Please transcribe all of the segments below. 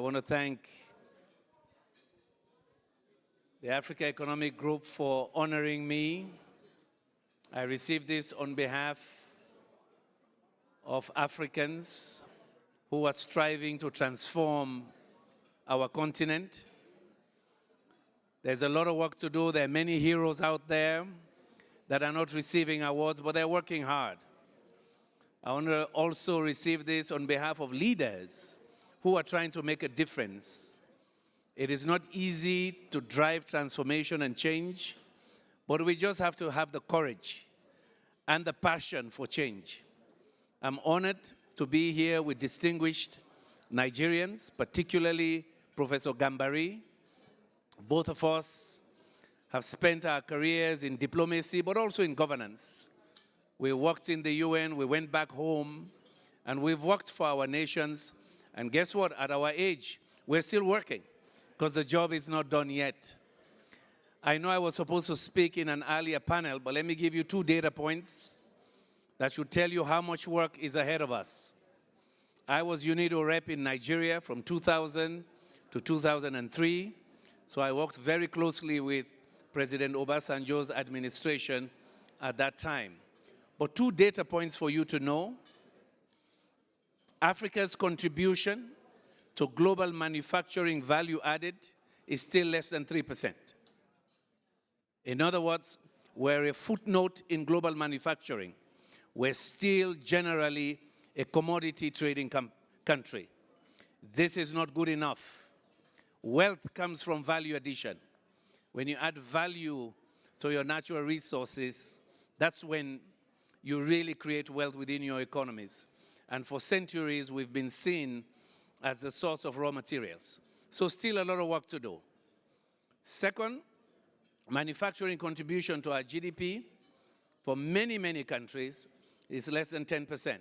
want to thank the Africa Economic Group for honoring me. I received this on behalf of Africans who are striving to transform our continent. There's a lot of work to do. There are many heroes out there that are not receiving awards, but they're working hard. I want to also receive this on behalf of leaders who are trying to make a difference. It is not easy to drive transformation and change, but we just have to have the courage and the passion for change. I'm honored to be here with distinguished Nigerians, particularly Professor Gambari. Both of us have spent our careers in diplomacy, but also in governance. We worked in the UN, we went back home, and we've worked for our nations. And guess what? At our age, we're still working, because the job is not done yet. I know I was supposed to speak in an earlier panel, but let me give you 2 data points that should tell you how much work is ahead of us. I was UNIDO rep in Nigeria from 2000 to 2003, so I worked very closely with President Obasanjo's administration at that time. But 2 data points for you to know. Africa's contribution to global manufacturing value added is still less than 3%. In other words, we're a footnote in global manufacturing. We're still generally a commodity trading country. This is not good enough. Wealth comes from value addition. When you add value to your natural resources, that's when you really create wealth within your economies. And for centuries, we've been seen as the source of raw materials. So still a lot of work to do. Second, manufacturing contribution to our GDP for many, many countries is less than 10%.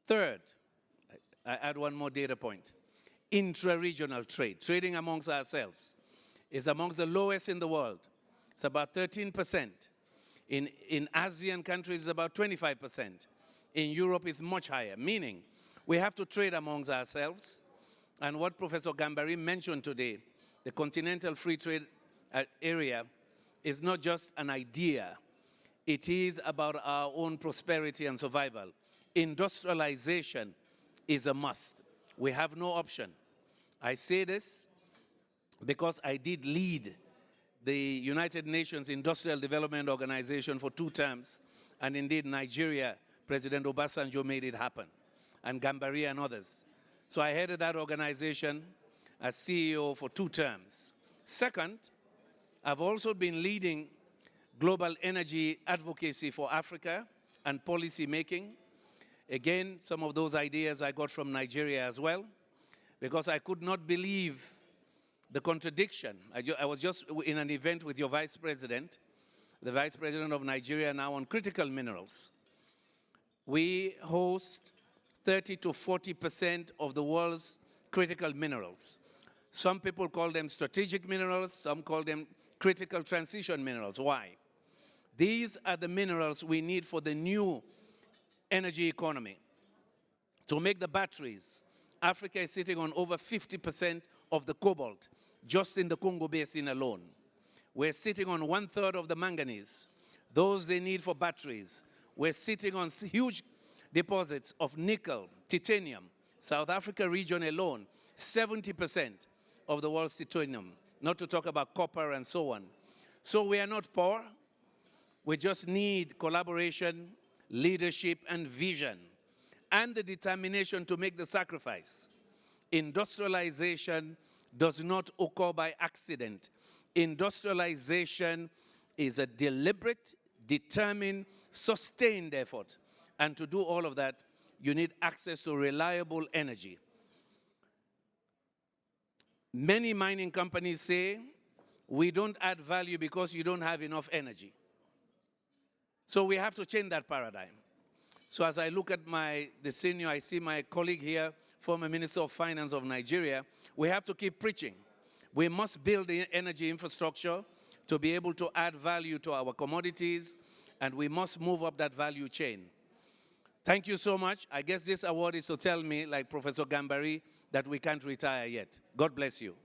Third, I add one more data point. Intra-regional trade, trading amongst ourselves, is amongst the lowest in the world. It's about 13%. In ASEAN countries, it's about 25%. In Europe, it's much higher, meaning we have to trade amongst ourselves. And what Professor Gambari mentioned today, the Continental Free Trade Area, is not just an idea. It is about our own prosperity and survival. Industrialization is a must. We have no option. I say this because I did lead the United Nations Industrial Development Organization for 2 terms, and indeed Nigeria, President Obasanjo made it happen, and Gambari and others. So I headed that organization as CEO for 2 terms. Second, I've also been leading global energy advocacy for Africa and policy making. Again, some of those ideas I got from Nigeria as well, because I could not believe the contradiction. I was just in an event with your Vice President, the Vice President of Nigeria now, on critical minerals. We host 30 to 40% of the world's critical minerals. Some people call them strategic minerals, some call them critical transition minerals. Why? These are the minerals we need for the new energy economy. To make the batteries, Africa is sitting on over 50% of the cobalt, just in the Congo Basin alone. We're sitting on 1/3 of the manganese, those they need for batteries. We're sitting on huge deposits of nickel, titanium. South Africa region alone, 70% of the world's titanium, not to talk about copper and so on. So we are not poor. We just need collaboration, leadership, and vision, and the determination to make the sacrifice. Industrialization does not occur by accident. Industrialization is a deliberate, determined, sustained effort. And to do all of that, you need access to reliable energy. Many mining companies say, we don't add value because you don't have enough energy. So we have to change that paradigm. So as I look at the senior, I see my colleague here, former Minister of Finance of Nigeria, we have to keep preaching. We must build the energy infrastructure to be able to add value to our commodities, and we must move up that value chain. Thank you so much. I guess this award is to tell me, like Professor Gambari, that we can't retire yet. God bless you.